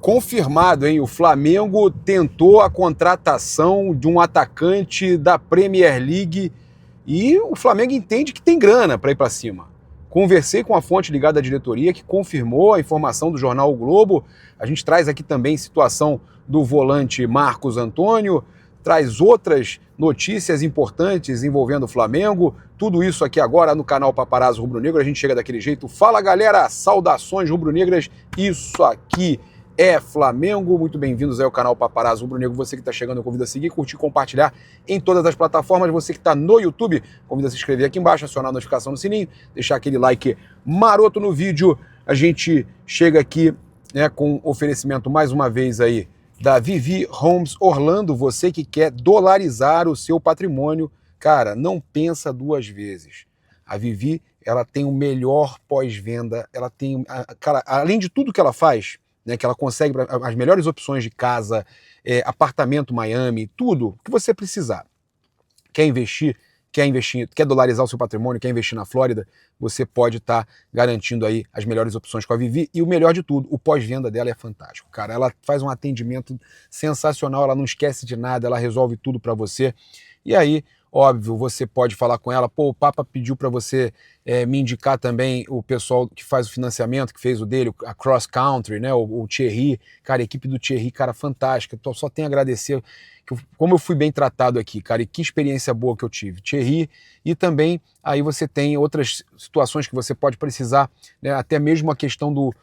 Confirmado, hein? O Flamengo tentou a contratação de um atacante da Premier League e o Flamengo entende que tem grana para ir para cima. Conversei com a fonte ligada à diretoria que confirmou a informação do jornal O Globo. A gente traz aqui também situação do volante Marcos Antônio, traz outras notícias importantes envolvendo o Flamengo. Tudo isso aqui agora no canal Paparazzo Rubro Negro. A gente chega daquele jeito. Fala, galera! Saudações rubro-negras. Isso aqui é Flamengo. Muito bem-vindos aí ao canal Paparazzo Rubro Negro. Você que está chegando, eu convido a seguir, curtir, compartilhar em todas as plataformas. Você que está no YouTube, convido a se inscrever aqui embaixo, acionar a notificação no sininho, deixar aquele like maroto no vídeo. A gente chega aqui, né, com oferecimento mais uma vez aí da Vivi Homes Orlando. Você que quer dolarizar o seu patrimônio, cara, não pensa duas vezes. A Vivi, ela tem o melhor pós-venda, ela tem, cara, além de tudo que ela faz, né, que ela consegue as melhores opções de casa, apartamento Miami, tudo que você precisar. Quer investir, quer dolarizar o seu patrimônio, quer investir na Flórida, você pode estar garantindo aí as melhores opções com a Vivi. E o melhor de tudo, o pós-venda dela é fantástico, cara. Ela faz um atendimento sensacional, ela não esquece de nada, ela resolve tudo para você. E aí, óbvio, você pode falar com ela, pô, o Papa pediu para você me indicar também o pessoal que faz o financiamento, que fez o dele, a Cross Country, né, o Thierry, cara, a equipe do Thierry, cara, fantástica, então, só tenho a agradecer, como eu fui bem tratado aqui, cara, e que experiência boa que eu tive, Thierry, e também aí você tem outras situações que você pode precisar, né, até mesmo a questão do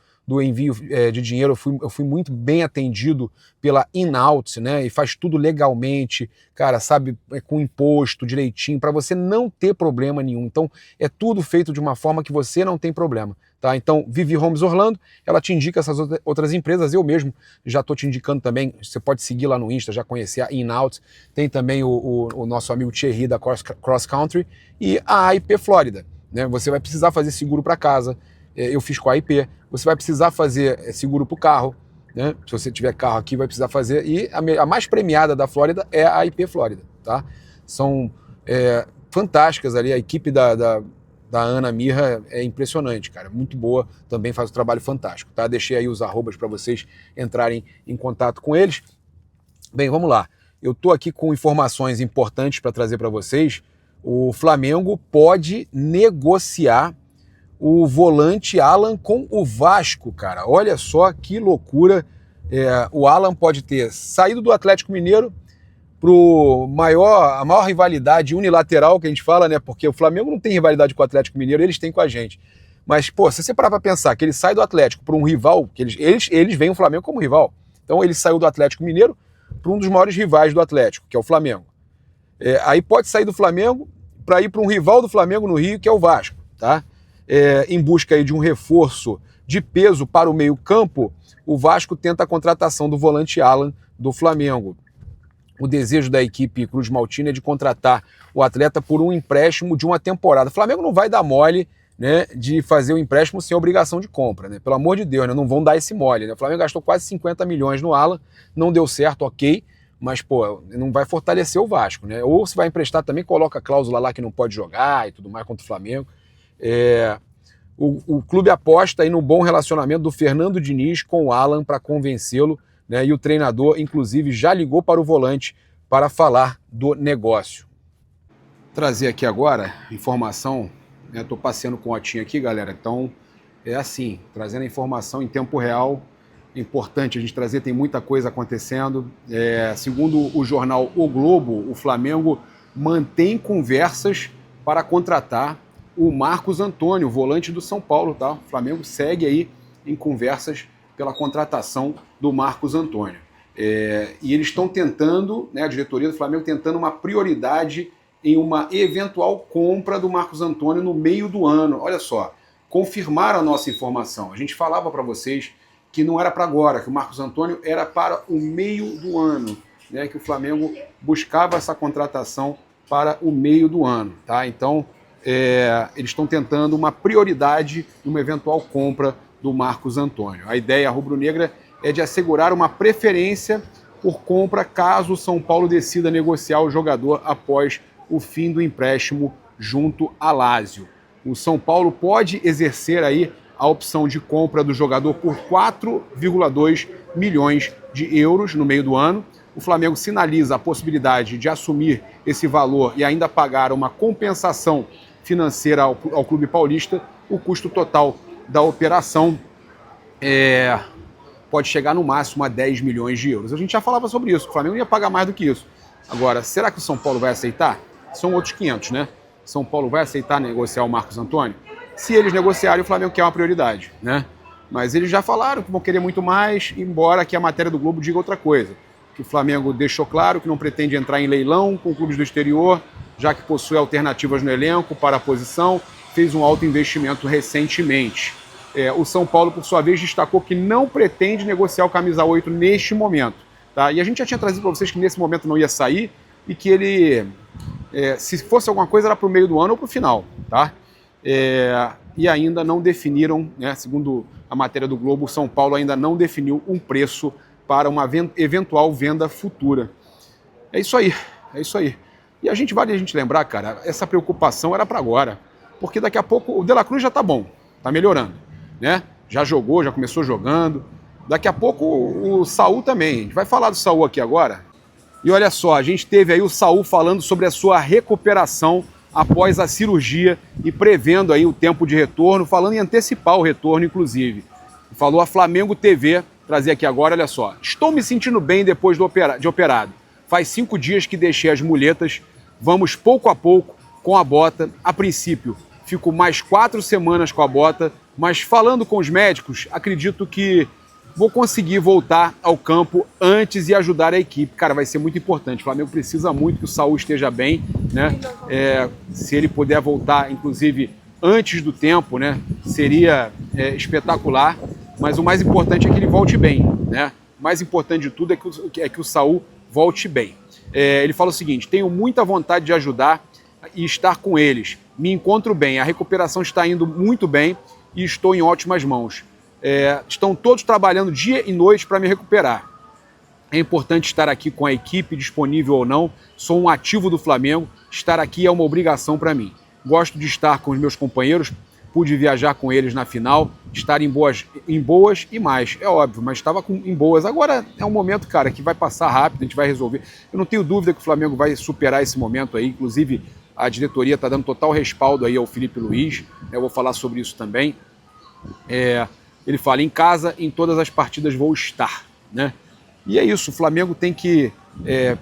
envio de dinheiro, eu fui muito bem atendido pela In-Out, né, e faz tudo legalmente, cara, sabe, com imposto direitinho, para você não ter problema nenhum. Então, é tudo feito de uma forma que você não tem problema, tá? Então, Vivi Homes Orlando, ela te indica essas outras empresas, eu mesmo já estou te indicando também, você pode seguir lá no Insta, já conhecer a In-Out, tem também o nosso amigo Thierry da Cross Country e a AIP Flórida, né? Você vai precisar fazer seguro para casa, eu fiz com a AIP, você vai precisar fazer seguro para o carro, né? Se você tiver carro aqui, vai precisar fazer. E a mais premiada da Flórida é a AIP Flórida, tá? São fantásticas ali, a equipe da Ana Mirra é impressionante, cara, muito boa, também faz um trabalho fantástico, tá? Deixei aí os arrobas para vocês entrarem em contato com eles. Bem, vamos lá. Eu tô aqui com informações importantes para trazer para vocês. O Flamengo pode negociar o volante Alan com o Vasco, cara. Olha só que loucura. O Alan pode ter saído do Atlético Mineiro para a maior rivalidade unilateral que a gente fala, né? Porque o Flamengo não tem rivalidade com o Atlético Mineiro, eles têm com a gente. Mas, pô, se você parar para pensar que ele sai do Atlético para um rival, que eles veem o Flamengo como rival. Então ele saiu do Atlético Mineiro para um dos maiores rivais do Atlético, que é o Flamengo. Aí pode sair do Flamengo para ir para um rival do Flamengo no Rio, que é o Vasco, tá? Em busca aí de um reforço de peso para o meio-campo, o Vasco tenta a contratação do volante Alan do Flamengo. O desejo da equipe Cruz Maltina é de contratar o atleta por um empréstimo de uma temporada. O Flamengo não vai dar mole, né, de fazer o empréstimo sem obrigação de compra, né? Pelo amor de Deus, né? Não vão dar esse mole, né? O Flamengo gastou quase 50 milhões no Alan, não deu certo, ok, mas, pô, não vai fortalecer o Vasco, né? Ou se vai emprestar também, coloca a cláusula lá que não pode jogar e tudo mais contra o Flamengo. O clube aposta aí no bom relacionamento do Fernando Diniz com o Alan para convencê-lo, né? E o treinador, inclusive, já ligou para o volante para falar do negócio. Trazer aqui agora informação, né? Tô passeando com o Otinho aqui, galera, então é assim, trazendo a informação em tempo real, é importante a gente trazer, tem muita coisa acontecendo. Segundo o jornal O Globo, o Flamengo mantém conversas para contratar o Marcos Antônio, volante do São Paulo, tá? O Flamengo segue aí em conversas pela contratação do Marcos Antônio. E eles estão tentando, né, a diretoria do Flamengo tentando uma prioridade em uma eventual compra do Marcos Antônio no meio do ano. Olha só, confirmaram a nossa informação. A gente falava para vocês que não era para agora, que o Marcos Antônio era para o meio do ano, né, que o Flamengo buscava essa contratação para o meio do ano, tá? Então, eles estão tentando uma prioridade numa eventual compra do Marcos Antônio. A ideia rubro-negra é de assegurar uma preferência por compra caso o São Paulo decida negociar o jogador após o fim do empréstimo junto a Lazio. O São Paulo pode exercer aí a opção de compra do jogador por 4,2 milhões de euros no meio do ano. O Flamengo sinaliza a possibilidade de assumir esse valor e ainda pagar uma compensação financeira ao Clube Paulista. O custo total da operação pode chegar no máximo a 10 milhões de euros. A gente já falava sobre isso, o Flamengo ia pagar mais do que isso. Agora, será que o São Paulo vai aceitar? São outros 500, né? São Paulo vai aceitar negociar o Marcos Antônio? Se eles negociarem, o Flamengo quer uma prioridade, né? Mas eles já falaram que vão querer muito mais, embora que a matéria do Globo diga outra coisa. Que o Flamengo deixou claro que não pretende entrar em leilão com clubes do exterior, já que possui alternativas no elenco para a posição, fez um alto investimento recentemente. O São Paulo, por sua vez, destacou que não pretende negociar o camisa 8 neste momento. Tá? E a gente já tinha trazido para vocês que nesse momento não ia sair e que ele, se fosse alguma coisa, era para o meio do ano ou para o final. Tá? E ainda não definiram, né, segundo a matéria do Globo, o São Paulo ainda não definiu um preço para uma eventual venda futura. É isso aí, é isso aí. E vale a gente lembrar, cara, essa preocupação era para agora, porque daqui a pouco o De La Cruz já tá bom, tá melhorando, né? Já jogou, já começou jogando. Daqui a pouco o Saul também. A gente vai falar do Saul aqui agora. E olha só, a gente teve aí o Saul falando sobre a sua recuperação após a cirurgia e prevendo aí o tempo de retorno, falando em antecipar o retorno, inclusive. Falou a Flamengo TV, trazer aqui agora, olha só. Estou me sentindo bem depois de operado. Faz 5 dias que deixei as muletas, vamos pouco a pouco com a bota. A princípio, fico mais 4 semanas com a bota, mas falando com os médicos, acredito que vou conseguir voltar ao campo antes e ajudar a equipe. Cara, vai ser muito importante. O Flamengo precisa muito que o Saul esteja bem, né? Se ele puder voltar, inclusive, antes do tempo, né? Seria espetacular. Mas o mais importante é que ele volte bem, né? O mais importante de tudo é que o Saul volte bem. Ele fala o seguinte: tenho muita vontade de ajudar e estar com eles. Me encontro bem, a recuperação está indo muito bem e estou em ótimas mãos. Estão todos trabalhando dia e noite para me recuperar. É importante estar aqui com a equipe, disponível ou não. Sou um ativo do Flamengo, estar aqui é uma obrigação para mim. Gosto de estar com os meus companheiros, pude viajar com eles na final, estar em boas e mais, é óbvio, mas estava em boas. Agora é um momento, cara, que vai passar rápido, a gente vai resolver. Eu não tenho dúvida que o Flamengo vai superar esse momento aí, inclusive a diretoria está dando total respaldo aí ao Felipe Luiz, eu vou falar sobre isso também. Ele fala, em casa, em todas as partidas vou estar, né? E é isso, o Flamengo tem que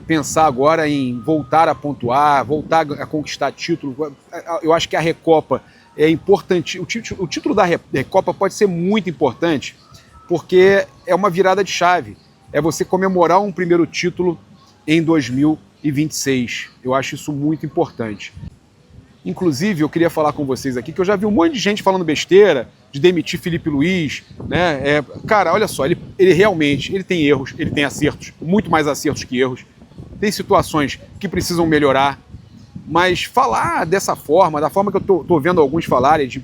pensar agora em voltar a pontuar, voltar a conquistar título. Eu acho que a Recopa é importante. O título da Recopa pode ser muito importante, porque é uma virada de chave. É você comemorar um primeiro título em 2026. Eu acho isso muito importante. Inclusive, eu queria falar com vocês aqui que eu já vi um monte de gente falando besteira de demitir Felipe Luiz, né? Cara, olha só, ele realmente tem erros, ele tem acertos, muito mais acertos que erros. Tem situações que precisam melhorar, mas falar dessa forma, da forma que eu tô vendo alguns falarem,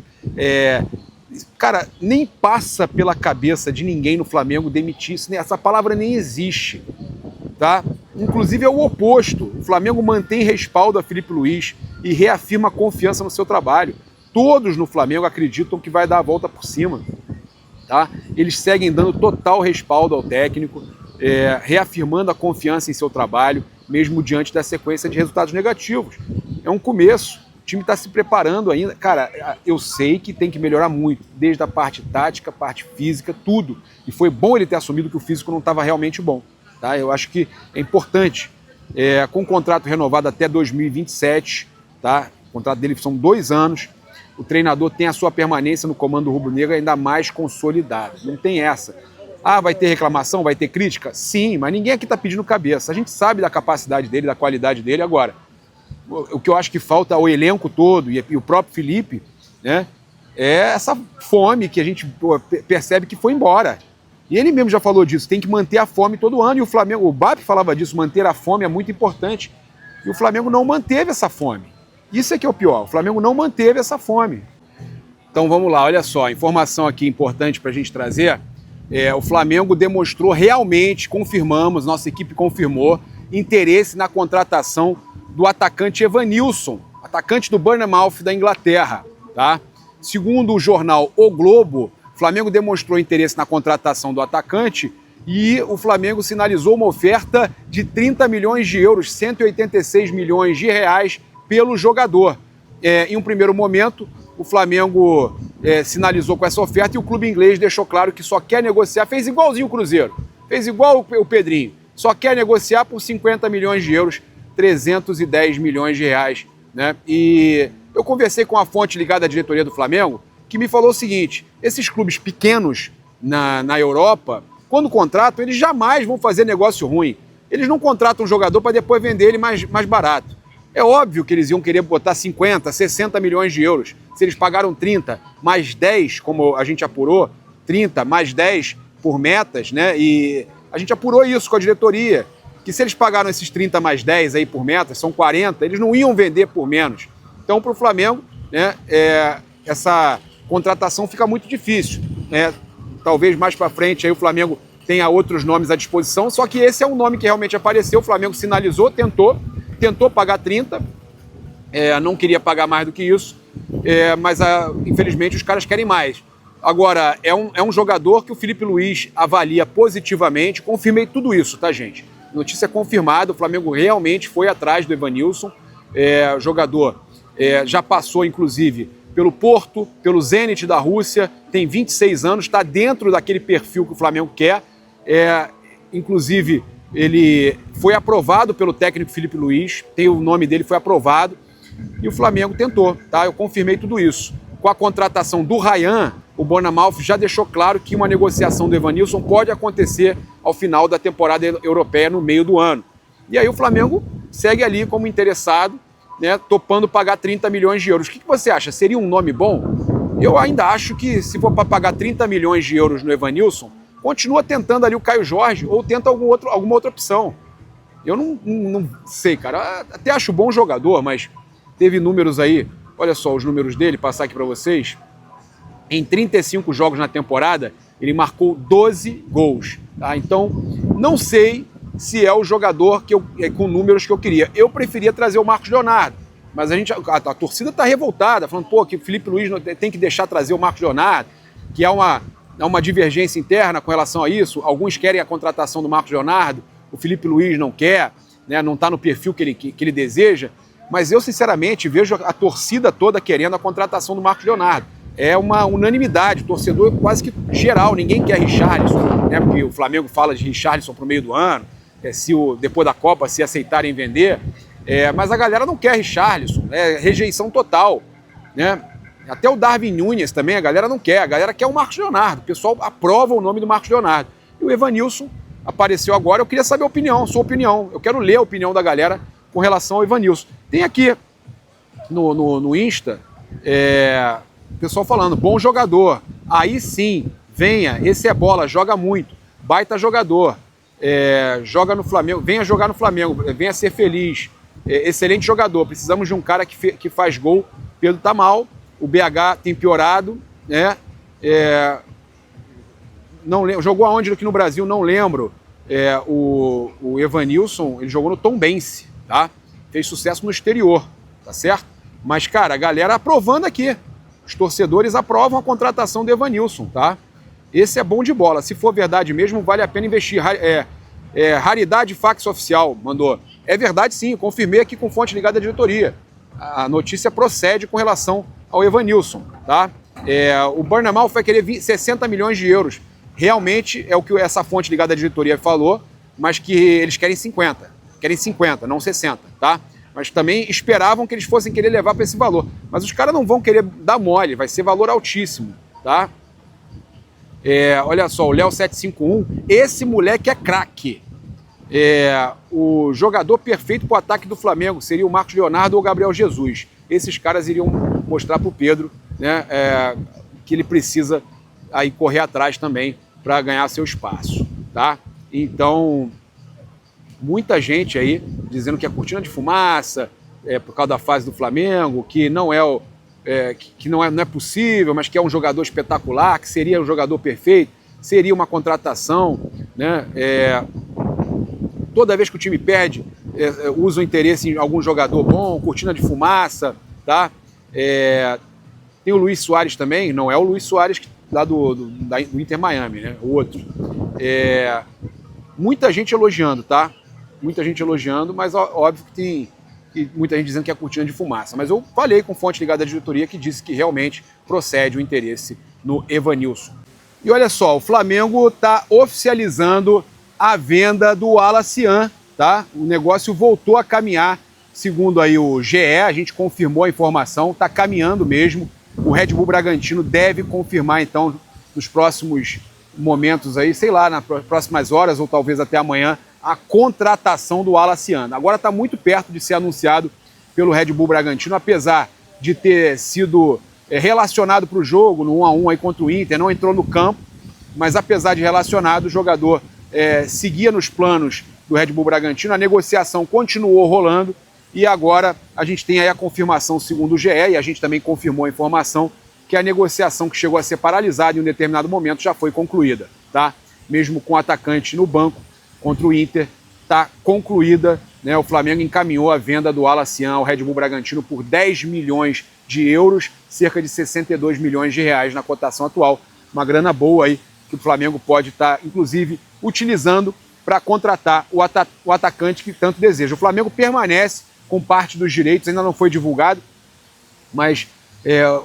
cara, nem passa pela cabeça de ninguém no Flamengo demitir, essa palavra nem existe, tá? Inclusive é o oposto. O Flamengo mantém respaldo a Felipe Luiz e reafirma confiança no seu trabalho. Todos no Flamengo acreditam que vai dar a volta por cima, tá? Eles seguem dando total respaldo ao técnico, reafirmando a confiança em seu trabalho, mesmo diante da sequência de resultados negativos. É um começo, o time está se preparando ainda. Cara, eu sei que tem que melhorar muito, desde a parte tática, parte física, tudo. E foi bom ele ter assumido que o físico não estava realmente bom. Tá? Eu acho que é importante, com o contrato renovado até 2027, tá? O contrato dele são 2 anos, o treinador tem a sua permanência no comando rubro-negro ainda mais consolidada. Não tem essa. Ah, vai ter reclamação, vai ter crítica? Sim, mas ninguém aqui está pedindo cabeça. A gente sabe da capacidade dele, da qualidade dele. Agora, o que eu acho que falta ao elenco todo e o próprio Felipe, né, é essa fome que a gente percebe que foi embora. E ele mesmo já falou disso, tem que manter a fome todo ano. E o Flamengo, o BAP falava disso, manter a fome é muito importante. E o Flamengo não manteve essa fome. Isso é que é o pior, o Flamengo não manteve essa fome. Então vamos lá, olha só, informação aqui importante para a gente trazer. O Flamengo demonstrou realmente, confirmamos, nossa equipe confirmou, interesse na contratação do atacante Evanilson, atacante do Bournemouth da Inglaterra, tá? Segundo o jornal O Globo, o Flamengo demonstrou interesse na contratação do atacante e o Flamengo sinalizou uma oferta de 30 milhões de euros, 186 milhões de reais pelo jogador. Em um primeiro momento, o Flamengo sinalizou com essa oferta e o clube inglês deixou claro que só quer negociar, fez igualzinho o Cruzeiro, fez igual o Pedrinho, só quer negociar por 50 milhões de euros, 310 milhões de reais, né? E eu conversei com uma fonte ligada à diretoria do Flamengo que me falou o seguinte: esses clubes pequenos na Europa, quando contratam, eles jamais vão fazer negócio ruim. Eles não contratam um jogador para depois vender ele mais barato. É óbvio que eles iam querer botar 50, 60 milhões de euros. Se eles pagaram 30 mais 10, como a gente apurou, 30 mais 10 por metas, né? E a gente apurou isso com a diretoria, que se eles pagaram esses 30 mais 10 aí por metas, são 40, eles não iam vender por menos. Então, para o Flamengo, né, essa contratação fica muito difícil, né? Talvez mais para frente aí o Flamengo tenha outros nomes à disposição, só que esse é um nome que realmente apareceu, o Flamengo sinalizou, tentou pagar 30, não queria pagar mais do que isso, mas infelizmente os caras querem mais. Agora, é um jogador que o Filipe Luís avalia positivamente, confirmei tudo isso, tá, gente? Notícia confirmada, o Flamengo realmente foi atrás do Evanilson, o jogador já passou, inclusive, pelo Porto, pelo Zenit da Rússia, tem 26 anos, está dentro daquele perfil que o Flamengo quer, inclusive ele foi aprovado pelo técnico Filipe Luís, tem o nome dele, foi aprovado, e o Flamengo tentou, tá? Eu confirmei tudo isso. Com a contratação do Ryan, o Bournemouth já deixou claro que uma negociação do Evanilson pode acontecer ao final da temporada europeia, no meio do ano. E aí o Flamengo segue ali como interessado, né, topando pagar 30 milhões de euros. O que você acha? Seria um nome bom? Eu ainda acho que se for para pagar 30 milhões de euros no Evanilson, continua tentando ali o Caio Jorge ou tenta alguma outra opção. Eu não sei, cara. Até acho bom jogador, mas teve números aí. Olha só os números dele, passar aqui para vocês. Em 35 jogos na temporada, ele marcou 12 gols. Tá? Então, não sei se é o jogador com números que eu queria. Eu preferia trazer o Marcos Leonardo, mas a torcida está revoltada, falando que o Filipe Luís tem que deixar trazer o Marcos Leonardo, que há uma divergência interna com relação a isso. Alguns querem a contratação do Marcos Leonardo, o Filipe Luís não quer, né, não está no perfil que ele deseja, mas eu, sinceramente, vejo a torcida toda querendo a contratação do Marcos Leonardo. É uma unanimidade, o torcedor quase que geral, ninguém quer Richarlison, né, porque o Flamengo fala de Richarlison para o meio do ano, depois da Copa, se aceitarem vender, mas a galera não quer Richarlison, rejeição total, né? Até o Darwin Núñez também, a galera não quer, a galera quer o Marcos Leonardo, o pessoal aprova o nome do Marcos Leonardo. E o Evanilson apareceu agora, eu queria saber a opinião, sua opinião, eu quero ler a opinião da galera com relação ao Evanilson. Tem aqui no Insta, o pessoal falando, bom jogador, aí sim, venha, esse é bola, joga muito, baita jogador, joga no Flamengo, venha jogar no Flamengo, venha ser feliz, excelente jogador, precisamos de um cara que faz gol. Pedro tá mal, o BH tem piorado, né? Não lembro, jogou aonde aqui no Brasil, não lembro. O Evanilson, ele jogou no Tombense, tá? Fez sucesso no exterior, tá certo? Mas, cara, a galera aprovando aqui. Os torcedores aprovam a contratação do Evanilson, tá? Esse é bom de bola. Se for verdade mesmo, vale a pena investir. Raridade Fax Oficial mandou. É verdade sim, confirmei aqui com fonte ligada à diretoria. A notícia procede com relação ao Evanilson, tá? O Bournemouth vai querer 60 milhões de euros. Realmente é o que essa fonte ligada à diretoria falou, mas que eles querem 50. Querem 50, não 60, tá? Mas também esperavam que eles fossem querer levar para esse valor. Mas os caras não vão querer dar mole, vai ser valor altíssimo, tá? Olha só, o Léo 751, esse moleque é craque. O jogador perfeito para o ataque do Flamengo seria o Marcos Leonardo ou o Gabriel Jesus. Esses caras iriam mostrar para o Pedro, né, que ele precisa aí correr atrás também para ganhar seu espaço, tá? Então, muita gente aí dizendo que é cortina de fumaça, por causa da fase do Flamengo, que não é possível, mas que é um jogador espetacular, que seria um jogador perfeito, seria uma contratação, né? Toda vez que o time perde, usa o interesse em algum jogador bom, cortina de fumaça, tá? Tem o Luis Soares também, não é o Luis Soares lá do Inter Miami, né? O outro. Muita gente elogiando, tá? Muita gente elogiando, mas óbvio que tem muita gente dizendo que é cortina de fumaça. Mas eu falei com fonte ligada à diretoria que disse que realmente procede o interesse no Evanilson. E olha só, o Flamengo está oficializando a venda do Alacian, tá? O negócio voltou a caminhar, segundo aí o GE, a gente confirmou a informação, está caminhando mesmo. O Red Bull Bragantino deve confirmar, então, nos próximos momentos aí, sei lá, nas próximas horas ou talvez até amanhã, a contratação do Alacian. Agora está muito perto de ser anunciado pelo Red Bull Bragantino, apesar de ter sido relacionado para o jogo, no 1-1 aí contra o Inter, não entrou no campo, mas apesar de relacionado, o jogador seguia nos planos do Red Bull Bragantino, a negociação continuou rolando e agora a gente tem aí a confirmação, segundo o GE, e a gente também confirmou a informação, que a negociação que chegou a ser paralisada em um determinado momento já foi concluída, tá? Mesmo com o atacante no banco contra o Inter, está concluída, né? O Flamengo encaminhou a venda do Alacian ao Red Bull Bragantino por 10 milhões de euros, cerca de 62 milhões de reais na cotação atual. Uma grana boa aí que o Flamengo pode estar, inclusive, utilizando para contratar o atacante que tanto deseja. O Flamengo permanece com parte dos direitos, ainda não foi divulgado, mas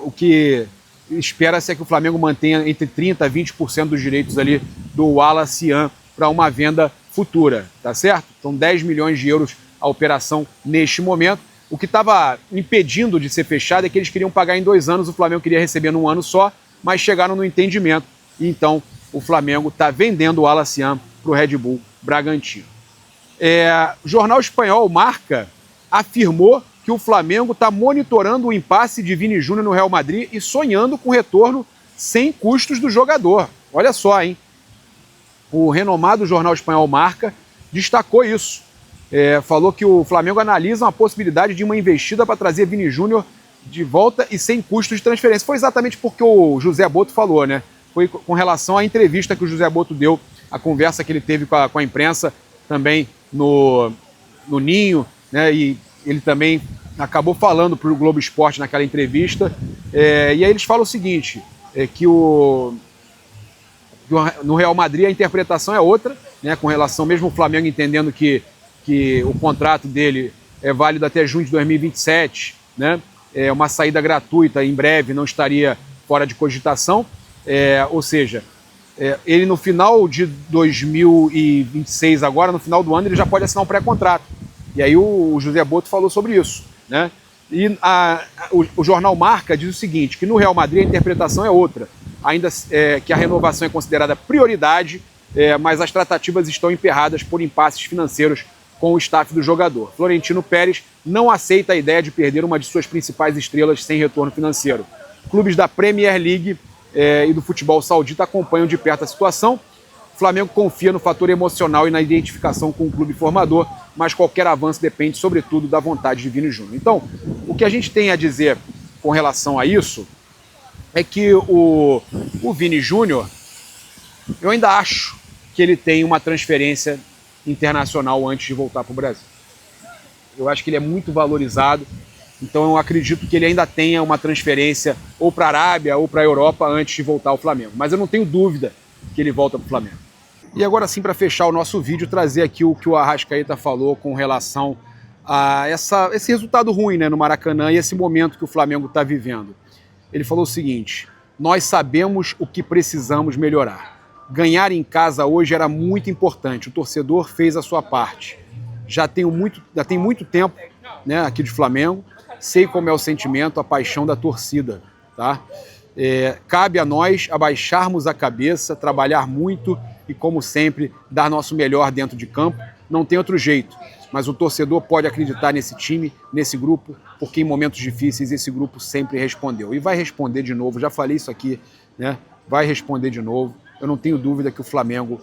o que espera-se é que o Flamengo mantenha entre 30% a 20% dos direitos ali do Alacian para uma venda futura, tá certo? São 10 milhões de euros a operação neste momento. O que estava impedindo de ser fechado é que eles queriam pagar em 2 anos, o Flamengo queria receber num ano só, mas chegaram no entendimento. E então o Flamengo está vendendo o Alacian para o Red Bull Bragantino. O jornal espanhol Marca afirmou que o Flamengo está monitorando o impasse de Vini Júnior no Real Madrid e sonhando com o retorno sem custos do jogador. Olha só, hein? O renomado jornal espanhol Marca destacou isso. Falou que o Flamengo analisa a possibilidade de uma investida para trazer Vini Júnior de volta e sem custos de transferência. Foi exatamente porque o José Boto falou, né? Foi com relação à entrevista que o José Boto deu, a conversa que ele teve com a imprensa também no Ninho, né? E ele também acabou falando para o Globo Esporte naquela entrevista. E aí eles falam o seguinte, que no Real Madrid a interpretação é outra, né? Com relação mesmo o Flamengo entendendo que o contrato dele é válido até junho de 2027, né? Uma saída gratuita em breve não estaria fora de cogitação, ou seja, ele no final de 2026 agora, no final do ano, ele já pode assinar um pré-contrato. E aí o José Boto falou sobre isso, né? E o jornal Marca diz o seguinte, que no Real Madrid a interpretação é outra, ainda que a renovação é considerada prioridade, mas as tratativas estão emperradas por impasses financeiros com o staff do jogador. Florentino Pérez não aceita a ideia de perder uma de suas principais estrelas sem retorno financeiro. Clubes da Premier League e do futebol saudita acompanham de perto a situação. O Flamengo confia no fator emocional e na identificação com o clube formador, mas qualquer avanço depende, sobretudo, da vontade de Vini Júnior. Então, o que a gente tem a dizer com relação a isso é que o Vini Júnior, eu ainda acho que ele tem uma transferência internacional antes de voltar para o Brasil. Eu acho que ele é muito valorizado, então eu acredito que ele ainda tenha uma transferência ou para a Arábia ou para a Europa antes de voltar ao Flamengo. Mas eu não tenho dúvida que ele volta para o Flamengo. E agora sim, para fechar o nosso vídeo, trazer aqui o que o Arrascaeta falou com relação a esse resultado ruim, né, no Maracanã e esse momento que o Flamengo está vivendo. Ele falou o seguinte: nós sabemos o que precisamos melhorar. Ganhar em casa hoje era muito importante, o torcedor fez a sua parte. Já tem muito tempo, né, aqui de Flamengo, sei como é o sentimento, a paixão da torcida, tá? Cabe a nós abaixarmos a cabeça, trabalhar muito e, como sempre, dar nosso melhor dentro de campo. Não tem outro jeito, mas o torcedor pode acreditar nesse time, nesse grupo, porque em momentos difíceis esse grupo sempre respondeu. E vai responder de novo, já falei isso aqui, né? Vai responder de novo. Eu não tenho dúvida que o Flamengo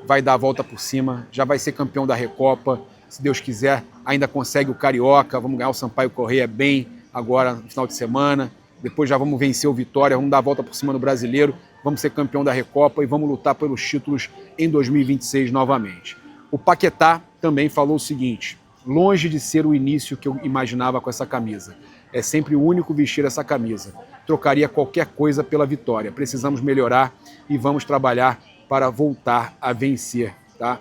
vai dar a volta por cima, já vai ser campeão da Recopa, se Deus quiser, ainda consegue o Carioca, vamos ganhar o Sampaio Corrêa bem agora no final de semana, depois já vamos vencer o Vitória, vamos dar a volta por cima no Brasileiro, vamos ser campeão da Recopa e vamos lutar pelos títulos em 2026 novamente. O Paquetá também falou o seguinte: longe de ser o início que eu imaginava com essa camisa. é sempre o único vestir essa camisa. Trocaria qualquer coisa pela vitória. Precisamos melhorar e vamos trabalhar para voltar a vencer, tá?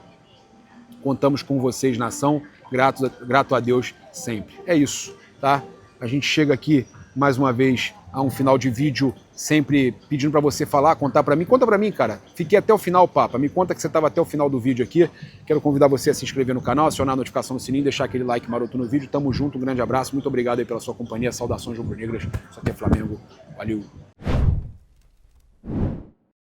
Contamos com vocês, nação, grato a Deus sempre. É isso, tá? A gente chega aqui mais uma vez a um final de vídeo, sempre pedindo para você falar, contar para mim. Conta para mim, cara. Fiquei até o final, Papa. Me conta que você estava até o final do vídeo aqui. Quero convidar você a se inscrever no canal, acionar a notificação no sininho, deixar aquele like maroto no vídeo. Tamo junto, um grande abraço. Muito obrigado aí pela sua companhia. Saudações rubro-negras. Isso aqui é Flamengo. Valeu.